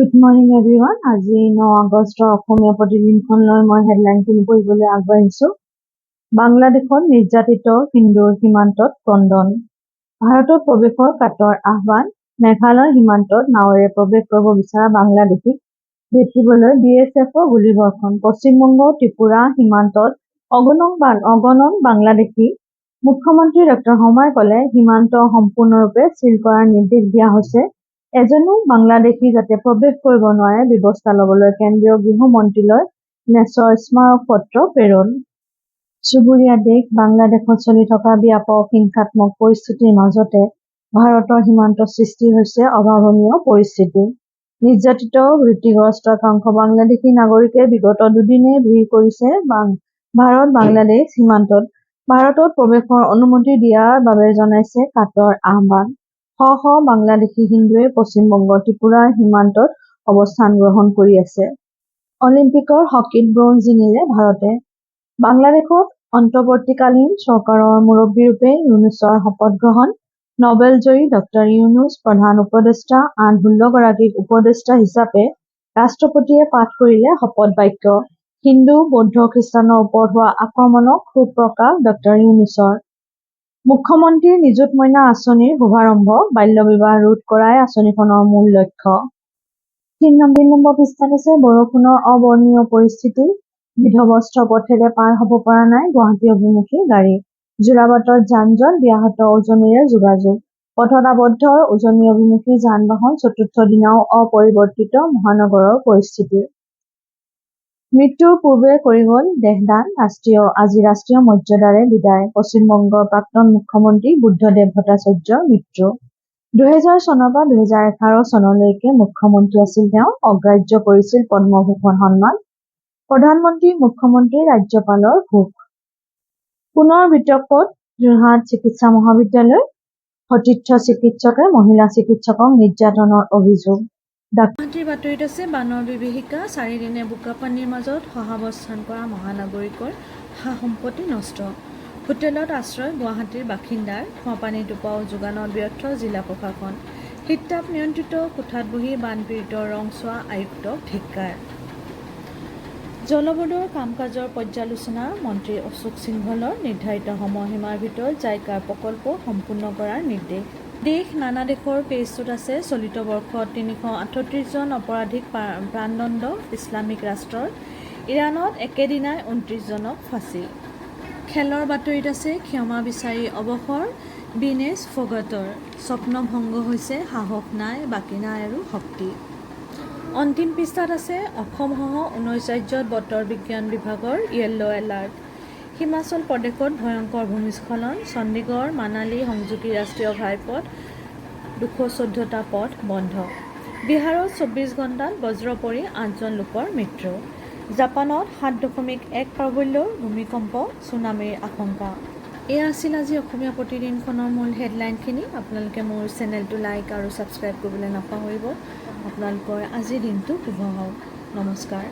Good morning everyone. আজি 9 আগষ্টৰ অসমীয়া প্ৰতিদিনখনলৈ মই হেডলাইনখিনি পঢ়িবলৈ আগবাঢ়িছোঁ। বাংলাদেশত নিৰ্যাতিত হিন্দুৰ সীমান্তত ক্ৰন্দন। ভাৰতত প্ৰৱেশৰ কাতৰ আহ্বান। মেঘালয় সীমান্তত নাৱেৰে প্ৰৱেশ কৰিব বিচৰা বাংলাদেশীক ভেটিবলৈ BSFৰ গুলীবৰ্ষণ। পশ্চিমবংগ ত্ৰিপুৰা সীমান্তত অগণন বাংলাদেশী। মুখ্যমন্ত্ৰী ডক্টৰ সমাই ক'লে, সীমান্ত সম্পূৰ্ণৰূপে চিল কৰাৰ নিৰ্দেশ দিয়া হৈছে। এজনো বাংলাদেশী যাতে প্ৰৱেশ কৰিব নোৱাৰে ব্যৱস্থা ল'বলৈ কেন্দ্ৰীয় গৃহমন্ত্ৰীলৈ নেচৰ স্মাৰক পত্ৰ প্ৰেৰণ। চুবুৰীয়া দেশ বাংলাদেশত চলি থকা ব্যাপক হিংসাত্মক পৰিস্থিতিৰ মাজতে ভাৰতৰ সীমান্তত সৃষ্টি হৈছে অভাৱনীয় পৰিস্থিতি। নিৰ্যাতিত ভীতিগ্ৰস্ত একাংশ বাংলাদেশী নাগৰিকে বিগত দুদিনে ভিৰ কৰিছে ভাৰত-বাংলাদেশ সীমান্তত। ভাৰতত প্ৰৱেশৰ অনুমতি দিয়াৰ বাবে জনাইছে কাতৰ আহ্বান। শ শ বাংলাদেশী হিন্দুৱে পশ্চিমবংগ ত্ৰিপুৰাৰ সীমান্তত অৱস্থান গ্ৰহণ কৰি আছে। অলিম্পিকৰ হকীত ব্ৰঞ্জ জিনিলে ভাৰতে। বাংলাদেশত অন্তৱৰ্তীকালীন চৰকাৰৰ মুৰব্বীৰূপে ইউনুছৰ শপত গ্ৰহণ। নবেলজয়ী ডক্টৰ ইউনুছ প্ৰধান উপদেষ্টা আন 16 গৰাকীক উপদেষ্টা হিচাপে ৰাষ্ট্ৰপতিয়ে পাঠ কৰিলে শপত বাক্য। হিন্দু, বৌদ্ধ, খ্ৰীষ্টানৰ ওপৰত হোৱা আক্ৰমণক ক্ষোভ প্ৰকাশ ডক্টৰ ইউনুছৰ। মুখ্যমন্ত্ৰীৰ নিযুত মইনা আঁচনিৰ শুভাৰম্ভ। বাল্য বিবাহ ৰোধ কৰাই আঁচনিখনৰ মূল লক্ষ্য। 3 নম্বৰ পৃষ্ঠাত আছে বৰষুণৰ অবৰ্ণনীয় পৰিস্থিতি। বিধ্বস্ত পথেৰে পাৰ হ'ব পৰা নাই গুৱাহাটী অভিমুখী গাড়ী। যোৰাবাটত যান-জঁট, ব্যাহত উজনিৰে যোগাযোগ। পথত আবদ্ধ উজনি অভিমুখী যান-বাহন। চতুৰ্থ দিনাও অপৰিৱৰ্তিত মহানগৰৰ পৰিস্থিতি। মৃত্যুৰ পূৰ্বে কৰি গ'ল দেহদান। আজি ৰাষ্ট্ৰীয় মৰ্যাদাৰে বিদায়। পশ্চিমবংগৰ প্ৰাক্তন মুখ্যমন্ত্ৰী বুদ্ধদেৱ ভট্টাচাৰ্যৰ মৃত্যু। 2000 চনৰ পৰা 2011 চনলৈকে মুখ্যমন্ত্ৰী আছিল তেওঁ। অগ্ৰাহ্য কৰিছিল পদ্মভূষণ সন্মান। প্ৰধানমন্ত্ৰী, মুখ্যমন্ত্ৰী, ৰাজ্যপালৰ ভোগ। পুনৰ বিতৰ্কত যোৰহাট চিকিৎসা মহাবিদ্যালয়। সতীৰ্থ চিকিৎসকে মহিলা চিকিৎসকক নিৰ্যাতনৰ অভিযোগ। গুৱাহাটীৰ বাতৰিত আছে বানৰ বিভীষিকা। 4 দিনে বোকাপানীৰ মাজত সহাৱস্থান কৰা মহানাগৰিকৰ সা-সম্পত্তি নষ্ট। হোটেলত আশ্ৰয় গুৱাহাটীৰ বাসিন্দাৰ। খোৱাপানী টোপাও যোগানত ব্যৰ্থ জিলা প্ৰশাসন। শীততাপ নিয়ন্ত্ৰিত কোঠাত বহি বানপীড়িতৰ ৰংচোৱা আয়ুক্তক ধিক্কাৰ। জলবোৰ্ডৰ কাম-কাজৰ পৰ্যালোচনা। মন্ত্ৰী অশোক সিংঘলৰ নিৰ্ধাৰিত সময়সীমাৰ ভিতৰত জাইকাৰ প্ৰকল্প সম্পূৰ্ণ কৰাৰ নিৰ্দেশ। নানা দেশৰ পেজটোত আছে চলিত বৰ্ষত 338 জন অপৰাধীক প্ৰাণদণ্ড। ইছলামিক ৰাষ্ট্ৰৰ ইৰাণত একেদিনাই 29 জনক ফাঁচি। খেলৰ বাতৰিত আছে ক্ষমা বিচাৰি অৱসৰ বিনেশ ফোগটৰ। স্বপ্ন ভংগ হৈছে, সাহস নাই, বাকী নাই আৰু শক্তি। অন্তিম পৃষ্ঠাত আছে অসমসহ 19 ৰাজ্যত বতৰ বিজ্ঞান বিভাগৰ য়েল্লো এলাৰ্ট। হিমাচল প্ৰদেশত ভয়ংকৰ ভূমিস্খলন। চণ্ডীগড় মানালী সংযোগী ৰাষ্ট্ৰীয় ঘাইপথ 214টা পথ বন্ধ। বিহাৰত 24 ঘণ্টাত বজ্ৰ পৰি 8 জন লোকৰ মৃত্যু। জাপানত 7.1 প্ৰাবল্যৰ ভূমিকম্প, ছুনামিৰ আশংকা। এয়া আছিল আজি অসমীয়া প্ৰতিদিনখনৰ মূল হেডলাইনখিনি। আপোনালোকে মোৰ চেনেলটো লাইক আৰু ছাবস্ক্ৰাইব কৰিবলৈ নাপাহৰিব। আপোনালোকৰ আজিৰ দিনটো শুভ হওক। নমস্কাৰ।